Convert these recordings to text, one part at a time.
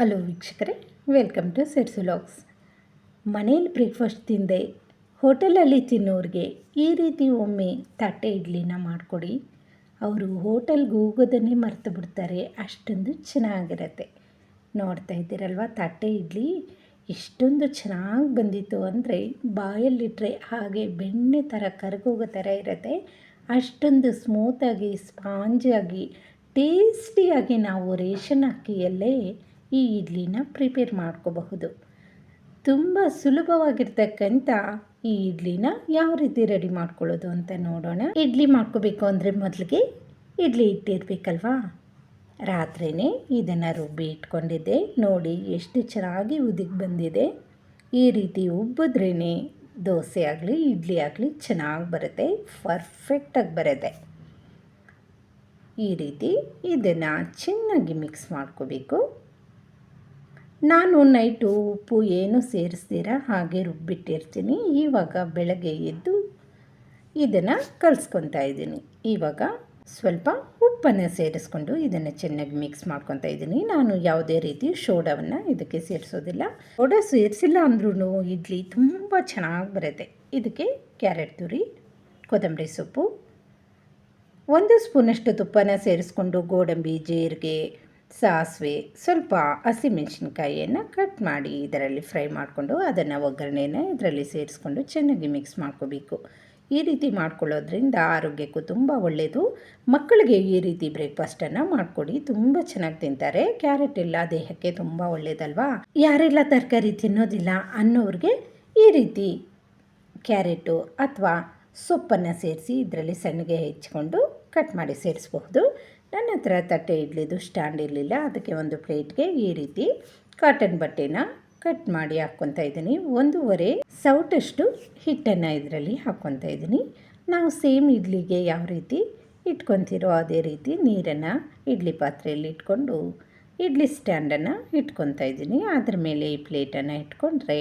Hello ವೀಕ್ಷಕರೇ, welcome to sets vlogs. ಮನೇಲಿ breakfast ತಿಂದೆ ಹೋಟೆಲಲ್ಲಿ ತಿನ್ನೋರಿಗೆ ಈ ರೀತಿ ಒಮ್ಮೆ ತಟ್ಟೆ ಇಡ್ಲಿನ ಮಾಡಿಕೊಡಿ. ಅವರು ಹೋಟೆಲ್ಗೆ ಹೋಗೋದನ್ನೇ ಮರೆತು ಬಿಡ್ತಾರೆ, ಅಷ್ಟೊಂದು ಚೆನ್ನಾಗಿರುತ್ತೆ. ನೋಡ್ತಾ ಇದ್ದೀರಲ್ವ, ತಟ್ಟೆ ಇಡ್ಲಿ ಎಷ್ಟೊಂದು ಚೆನ್ನಾಗಿ ಬಂದಿತ್ತು ಅಂದರೆ ಬಾಯಲ್ಲಿಟ್ಟರೆ ಹಾಗೆ ಬೆಣ್ಣೆ ಥರ ಕರಗೋಗೋ ಥರ ಇರುತ್ತೆ. ಅಷ್ಟೊಂದು ಸ್ಮೂತಾಗಿ ಸ್ಪಾಂಜಿಯಾಗಿ ಟೇಸ್ಟಿಯಾಗಿ ನಾವು ರೇಷನ್ ಅಕ್ಕಿಯಲ್ಲೇ ಈ ಇಡ್ಲಿನ ಪ್ರಿಪೇರ್ ಮಾಡ್ಕೋಬಹುದು. ತುಂಬ ಸುಲಭವಾಗಿರ್ತಕ್ಕಂಥ ಈ ಇಡ್ಲಿನ ಯಾವ ರೀತಿ ರೆಡಿ ಮಾಡ್ಕೊಳ್ಳೋದು ಅಂತ ನೋಡೋಣ. ಇಡ್ಲಿ ಮಾಡ್ಕೋಬೇಕು ಅಂದರೆ ಮೊದಲಿಗೆ ಇಡ್ಲಿ ಇಟ್ಟಿರಬೇಕಲ್ವಾ. ರಾತ್ರಿಯೇ ಇದನ್ನು ರುಬ್ಬಿ ಇಟ್ಕೊಂಡಿದ್ದೆ. ನೋಡಿ ಎಷ್ಟು ಚೆನ್ನಾಗಿ ಉದಿಗೆ ಬಂದಿದೆ. ಈ ರೀತಿ ಉಬ್ಬಿದ್ರೇ ದೋಸೆ ಆಗಲಿ ಇಡ್ಲಿ ಆಗಲಿ ಚೆನ್ನಾಗಿ ಬರುತ್ತೆ, ಪರ್ಫೆಕ್ಟಾಗಿ ಬರುತ್ತೆ. ಈ ರೀತಿ ಇದನ್ನು ಚೆನ್ನಾಗಿ ಮಿಕ್ಸ್ ಮಾಡ್ಕೋಬೇಕು. ನಾನು ನೈಟು ಉಪ್ಪು ಏನು ಸೇರಿಸ್ತೀರ ಹಾಗೆ ರುಬ್ಬಿಟ್ಟಿರ್ತೀನಿ. ಇವಾಗ ಬೆಳಗ್ಗೆ ಎದ್ದು ಇದನ್ನು ಕಲಿಸ್ಕೊತಾ ಇದ್ದೀನಿ. ಇವಾಗ ಸ್ವಲ್ಪ ಉಪ್ಪನ್ನು ಸೇರಿಸ್ಕೊಂಡು ಇದನ್ನು ಚೆನ್ನಾಗಿ ಮಿಕ್ಸ್ ಮಾಡ್ಕೊತಾ ಇದ್ದೀನಿ. ನಾನು ಯಾವುದೇ ರೀತಿ ಸೋಡಾವನ್ನು ಇದಕ್ಕೆ ಸೇರಿಸೋದಿಲ್ಲ. ಸೋಡಾ ಸೇರಿಸಿಲ್ಲ ಅಂದ್ರೂ ಇಡ್ಲಿ ತುಂಬ ಚೆನ್ನಾಗಿ ಬರುತ್ತೆ. ಇದಕ್ಕೆ ಕ್ಯಾರೆಟ್ ತುರಿ, ಕೊತ್ತಂಬರಿ ಸೊಪ್ಪು, 1 ಸ್ಪೂನಷ್ಟು ತುಪ್ಪನ ಸೇರಿಸ್ಕೊಂಡು ಗೋಡಂಬಿ, ಜೀರಿಗೆ, ಸಾಸಿವೆ, ಸ್ವಲ್ಪ ಹಸಿಮೆಣಸಿನ್ಕಾಯಿಯನ್ನು ಕಟ್ ಮಾಡಿ ಇದರಲ್ಲಿ ಫ್ರೈ ಮಾಡಿಕೊಂಡು ಅದನ್ನು ಒಗ್ಗರಣೆನ ಇದರಲ್ಲಿ ಸೇರಿಸ್ಕೊಂಡು ಚೆನ್ನಾಗಿ ಮಿಕ್ಸ್ ಮಾಡ್ಕೋಬೇಕು. ಈ ರೀತಿ ಮಾಡ್ಕೊಳ್ಳೋದ್ರಿಂದ ಆರೋಗ್ಯಕ್ಕೂ ತುಂಬ ಒಳ್ಳೆಯದು. ಮಕ್ಕಳಿಗೆ ಈ ರೀತಿ ಬ್ರೇಕ್ಫಾಸ್ಟನ್ನು ಮಾಡಿಕೊಡಿ, ತುಂಬ ಚೆನ್ನಾಗಿ ತಿಂತಾರೆ. ಕ್ಯಾರೆಟ್ ಎಲ್ಲ ದೇಹಕ್ಕೆ ತುಂಬ ಒಳ್ಳೆಯದಲ್ವಾ. ಯಾರೆಲ್ಲ ತರಕಾರಿ ತಿನ್ನೋದಿಲ್ಲ ಅನ್ನೋರಿಗೆ ಈ ರೀತಿ ಕ್ಯಾರೆಟು ಅಥವಾ ಸೊಪ್ಪನ್ನು ಸೇರಿಸಿ ಇದರಲ್ಲಿ ಸಣ್ಣಗೆ ಹೆಚ್ಚಿಕೊಂಡು ಕಟ್ ಮಾಡಿ ಸೇರಿಸಬಹುದು. ನನ್ನ ಹತ್ರ ತಟ್ಟೆ ಇಡ್ಲಿದು ಸ್ಟ್ಯಾಂಡ್ ಇರಲಿಲ್ಲ, ಅದಕ್ಕೆ ಒಂದು ಪ್ಲೇಟ್ಗೆ ಈ ರೀತಿ ಕಾಟನ್ ಬಟ್ಟೆನ ಕಟ್ ಮಾಡಿ ಹಾಕ್ಕೊತಾ ಇದ್ದೀನಿ. 1.5 ಸೌಟಷ್ಟು ಹಿಟ್ಟನ್ನು ಇದರಲ್ಲಿ ಹಾಕ್ಕೊತಾ ಇದ್ದೀನಿ. ನಾವು ಸೇಮ್ ಇಡ್ಲಿಗೆ ಯಾವ ರೀತಿ ಇಟ್ಕೊತೀರೋ ಅದೇ ರೀತಿ ನೀರನ್ನು ಇಡ್ಲಿ ಪಾತ್ರೆಯಲ್ಲಿ ಇಟ್ಕೊಂಡು ಇಡ್ಲಿ ಸ್ಟ್ಯಾಂಡನ್ನು ಇಟ್ಕೊತಾ ಇದ್ದೀನಿ. ಅದ್ರ ಮೇಲೆ ಈ ಪ್ಲೇಟನ್ನು ಇಟ್ಕೊಂಡ್ರೆ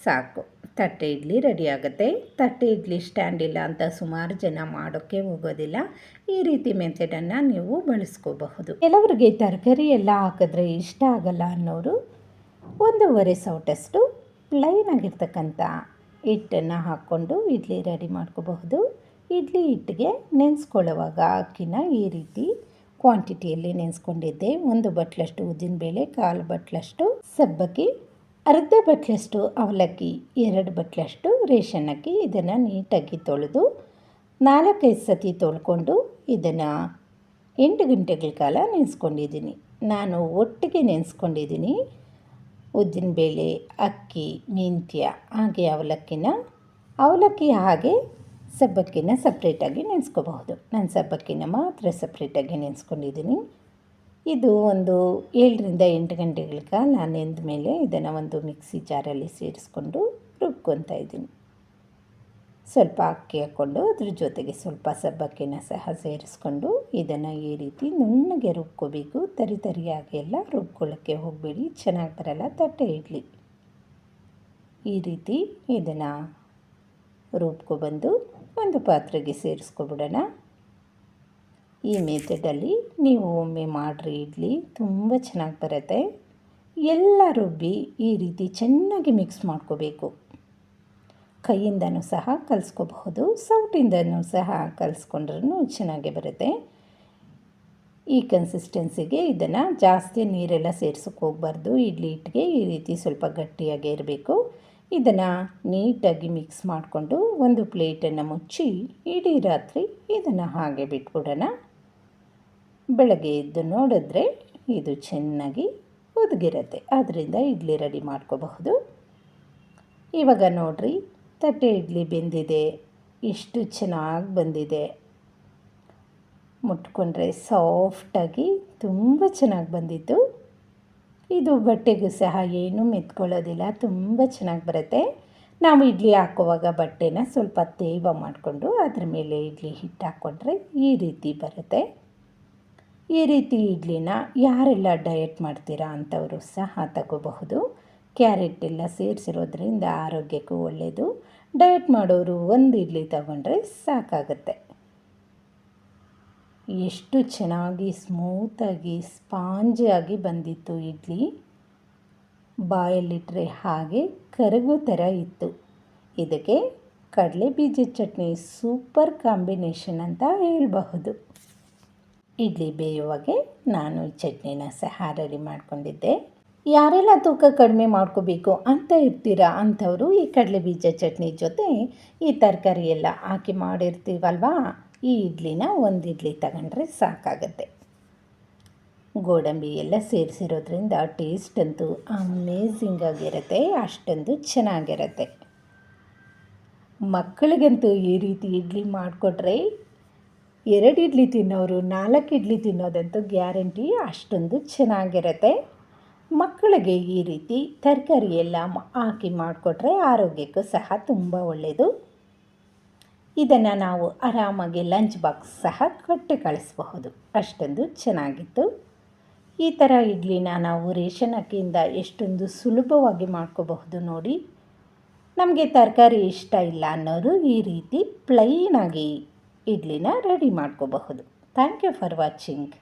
ಸಾಕು, ತಟ್ಟೆ ಇಡ್ಲಿ ರೆಡಿ ಆಗುತ್ತೆ. ತಟ್ಟೆ ಇಡ್ಲಿ ಸ್ಟ್ಯಾಂಡ್ ಇಲ್ಲ ಅಂತ ಸುಮಾರು ಜನ ಮಾಡೋಕ್ಕೆ ಹೋಗೋದಿಲ್ಲ. ಈ ರೀತಿ ಮೆಥಡನ್ನು ನೀವು ಬಳಸ್ಕೋಬಹುದು. ಕೆಲವರಿಗೆ ತರಕಾರಿ ಎಲ್ಲ ಹಾಕಿದ್ರೆ ಇಷ್ಟ ಆಗಲ್ಲ ಅನ್ನೋರು 1.5 ಸೌಟಷ್ಟು ಪ್ಲೈನ್ ಆಗಿರ್ತಕ್ಕಂಥ ಹಿಟ್ಟನ್ನು ಹಾಕ್ಕೊಂಡು ಇಡ್ಲಿ ರೆಡಿ ಮಾಡ್ಕೋಬಹುದು. ಇಡ್ಲಿ ಹಿಟ್ಟಿಗೆ ನೆನೆಸ್ಕೊಳ್ಳುವಾಗ ಅಕ್ಕಿನ ಈ ರೀತಿ ಕ್ವಾಂಟಿಟಿಯಲ್ಲಿ ನೆನೆಸ್ಕೊಂಡಿದ್ದೆ. 1 ಬಟ್ಲಷ್ಟು ಉದ್ದಿನಬೇಳೆ, 1/4 ಬಟ್ಲಷ್ಟು ಸಬ್ಬಕ್ಕಿ, ಅರ್ಧ ಬಟ್ಲಷ್ಟು ಅವಲಕ್ಕಿ, 2 ಬಟ್ಲಷ್ಟು ರೇಷನ್ ಅಕ್ಕಿ. ಇದನ್ನು ನೀಟಾಗಿ ತೊಳೆದು 4-5 ಸತಿ ತೊಳ್ಕೊಂಡು ಇದನ್ನು 8 ಗಂಟೆಗಳ ಕಾಲ ನೆನೆಸ್ಕೊಂಡಿದ್ದೀನಿ. ನಾನು ಒಟ್ಟಿಗೆ ನೆನೆಸ್ಕೊಂಡಿದ್ದೀನಿ ಉದ್ದಿನಬೇಳೆ, ಅಕ್ಕಿ, ಮೆಂತ್ಯ ಹಾಗೆ ಅವಲಕ್ಕಿ ಹಾಗೆ ಸಬ್ಬಕ್ಕಿನ ಸಪ್ರೇಟಾಗಿ ನೆನೆಸ್ಕೋಬಹುದು. ನಾನು ಸಬ್ಬಕ್ಕಿನ ಮಾತ್ರ ಸಪ್ರೇಟಾಗಿ ನೆನೆಸ್ಕೊಂಡಿದ್ದೀನಿ. ಇದು ಒಂದು 7-8 ಗಂಟೆಗಳ ಕಾಲ ನೆಂದ ಮೇಲೆ ಇದನ್ನು ಒಂದು ಮಿಕ್ಸಿ ಜಾರಲ್ಲಿ ಸೇರಿಸ್ಕೊಂಡು ರುಬ್ಕೊತಾ ಇದ್ದೀನಿ. ಸ್ವಲ್ಪ ಅಕ್ಕಿ ಹಾಕ್ಕೊಂಡು ಅದ್ರ ಜೊತೆಗೆ ಸ್ವಲ್ಪ ಸಬ್ಬಕ್ಕಿನ ಸಹ ಸೇರಿಸ್ಕೊಂಡು ಇದನ್ನು ಈ ರೀತಿ ನುಣ್ಣಗೆ ರುಬ್ಕೋಬೇಕು. ತರಿಯಾಗಿ ಎಲ್ಲ ರುಬ್ಕೊಳ್ಳೋಕ್ಕೆ ಹೋಗಬೇಡಿ, ಚೆನ್ನಾಗಿ ಬರಲ್ಲ ತಟ್ಟೆ ಇಡ್ಲಿ. ಈ ರೀತಿ ಇದನ್ನು ರುಬ್ಕೊಬಂದು ಒಂದು ಪಾತ್ರೆಗೆ ಸೇರಿಸ್ಕೊಬಿಡೋಣ. ಈ ಮೆಥಡಲ್ಲಿ ನೀವು ಒಮ್ಮೆ ಮಾಡಿರಿ, ಇಡ್ಲಿ ತುಂಬ ಚೆನ್ನಾಗಿ ಬರುತ್ತೆ. ಎಲ್ಲ ರುಬ್ಬಿ ಈ ರೀತಿ ಚೆನ್ನಾಗಿ ಮಿಕ್ಸ್ ಮಾಡ್ಕೋಬೇಕು. ಕೈಯಿಂದನೂ ಸಹ ಕಲಿಸ್ಕೋಬಹುದು, ಸೌಟಿಂದನೂ ಸಹ ಕಲಿಸ್ಕೊಂಡ್ರೂ ಚೆನ್ನಾಗಿ ಬರುತ್ತೆ. ಈ ಕನ್ಸಿಸ್ಟೆನ್ಸಿಗೆ ಇದನ್ನು ಜಾಸ್ತಿ ನೀರೆಲ್ಲ ಸೇರ್ಸೋಕ್ಕೆ ಹೋಗಬಾರ್ದು. ಇಡ್ಲಿ ಹಿಟ್ಟಿಗೆ ಈ ರೀತಿ ಸ್ವಲ್ಪ ಗಟ್ಟಿಯಾಗೇ ಇರಬೇಕು. ಇದನ್ನು ನೀಟಾಗಿ ಮಿಕ್ಸ್ ಮಾಡಿಕೊಂಡು ಒಂದು ಪ್ಲೇಟನ್ನು ಮುಚ್ಚಿ ಇಡೀ ರಾತ್ರಿ ಇದನ್ನು ಹಾಗೆ ಬಿಟ್ಬಿಡೋಣ. ಬೆಳಗ್ಗೆ ಎದ್ದು ನೋಡಿದ್ರೆ ಇದು ಚೆನ್ನಾಗಿ ಒದಗಿರುತ್ತೆ. ಅದರಿಂದ ಇಡ್ಲಿ ರೆಡಿ ಮಾಡ್ಕೋಬಹುದು. ಇವಾಗ ನೋಡಿರಿ, ತಟ್ಟೆ ಇಡ್ಲಿ ಬೆಂದಿದೆ, ಎಷ್ಟು ಚೆನ್ನಾಗಿ ಬಂದಿದೆ. ಮುಟ್ಕೊಂಡ್ರೆ ಸಾಫ್ಟಾಗಿ ತುಂಬ ಚೆನ್ನಾಗಿ ಬಂದಿತ್ತು. ಇದು ಬಟ್ಟೆಗೂ ಸಹ ಏನೂ ಮೆತ್ಕೊಳ್ಳೋದಿಲ್ಲ, ತುಂಬ ಚೆನ್ನಾಗಿ ಬರುತ್ತೆ. ನಾವು ಇಡ್ಲಿ ಹಾಕುವಾಗ ಬಟ್ಟೆನ ಸ್ವಲ್ಪ ತೇವ ಮಾಡಿಕೊಂಡು ಅದ್ರ ಮೇಲೆ ಇಡ್ಲಿ ಹಿಟ್ಟು ಹಾಕ್ಕೊಂಡ್ರೆ ಈ ರೀತಿ ಬರುತ್ತೆ. ಈ ರೀತಿ ಇಡ್ಲಿನ ಯಾರೆಲ್ಲ ಡಯಟ್ ಮಾಡ್ತೀರಾ ಅಂಥವರು ಸಹ ತಗೋಬಹುದು. ಕ್ಯಾರೆಟ್ ಎಲ್ಲ ಸೇರಿಸಿರೋದ್ರಿಂದ ಆರೋಗ್ಯಕ್ಕೂ ಒಳ್ಳೆಯದು. ಡಯಟ್ ಮಾಡೋರು ಒಂದು ಇಡ್ಲಿ ತಗೊಂಡ್ರೆ ಸಾಕಾಗುತ್ತೆ. ಎಷ್ಟು ಚೆನ್ನಾಗಿ ಸ್ಮೂತಾಗಿ ಸ್ಪಾಂಜಿಯಾಗಿ ಬಂದಿತ್ತು ಇಡ್ಲಿ. ಬಾಯಲ್ಲಿಟ್ಟರೆ ಹಾಗೆ ಕರಗೋ ಥರ ಇತ್ತು. ಇದಕ್ಕೆ ಕಡಲೆ ಬೀಜದ ಚಟ್ನಿ ಸೂಪರ್ ಕಾಂಬಿನೇಷನ್ ಅಂತ ಹೇಳಬಹುದು. ಇಡ್ಲಿ ಬೇಯುವಾಗೆ ನಾನು ಈ ಚಟ್ನಿನ ಸಹ ರೆಡಿ ಮಾಡಿಕೊಂಡಿದ್ದೆ. ಯಾರೆಲ್ಲ ತೂಕ ಕಡಿಮೆ ಮಾಡ್ಕೋಬೇಕು ಅಂತ ಇರ್ತೀರಾ ಅಂಥವರು ಈ ಕಡಲೆ ಬೀಜ ಚಟ್ನಿ ಜೊತೆ ಈ ತರಕಾರಿ ಎಲ್ಲ ಹಾಕಿ ಮಾಡಿರ್ತೀವಲ್ವಾ, ಈ ಇಡ್ಲಿನ ಒಂದು ಇಡ್ಲಿ ತಗೊಂಡ್ರೆ ಸಾಕಾಗತ್ತೆ. ಗೋಡಂಬಿ ಎಲ್ಲ ಸೇರಿಸಿರೋದ್ರಿಂದ ಟೇಸ್ಟ್ ಅಂತೂ ಅಮೇಝಿಂಗ್ ಆಗಿರುತ್ತೆ, ಅಷ್ಟೊಂದು ಚೆನ್ನಾಗಿರುತ್ತೆ. ಮಕ್ಕಳಿಗಂತೂ ಈ ರೀತಿ ಇಡ್ಲಿ ಮಾಡಿಕೊಟ್ರೆ 2 ಇಡ್ಲಿ ತಿನ್ನೋರು 4 ಇಡ್ಲಿ ತಿನ್ನೋದಂತೂ ಗ್ಯಾರಂಟಿ, ಅಷ್ಟೊಂದು ಚೆನ್ನಾಗಿರುತ್ತೆ. ಮಕ್ಕಳಿಗೆ ಈ ರೀತಿ ತರಕಾರಿ ಎಲ್ಲ ಹಾಕಿ ಮಾಡಿಕೊಟ್ರೆ ಆರೋಗ್ಯಕ್ಕೂ ಸಹ ತುಂಬ ಒಳ್ಳೆಯದು. ಇದನ್ನು ನಾವು ಆರಾಮಾಗಿ ಲಂಚ್ ಬಾಕ್ಸ್ ಸಹ ಕೊಟ್ಟು ಕಳಿಸಬಹುದು, ಅಷ್ಟೊಂದು ಚೆನ್ನಾಗಿತ್ತು. ಈ ಥರ ಇಡ್ಲಿನ ನಾವು ರೇಷನ್ ಅಕ್ಕಿಯಿಂದ ಎಷ್ಟೊಂದು ಸುಲಭವಾಗಿ ಮಾಡ್ಕೋಬಹುದು ನೋಡಿ. ನಮಗೆ ತರಕಾರಿ ಇಷ್ಟ ಇಲ್ಲ ಅನ್ನೋರು ಈ ರೀತಿ ಪ್ಲೈನಾಗಿ ಇಡ್ಲಿನ ರೆಡಿ ಮಾಡ್ಕೋಬಹುದು. Thank you for watching.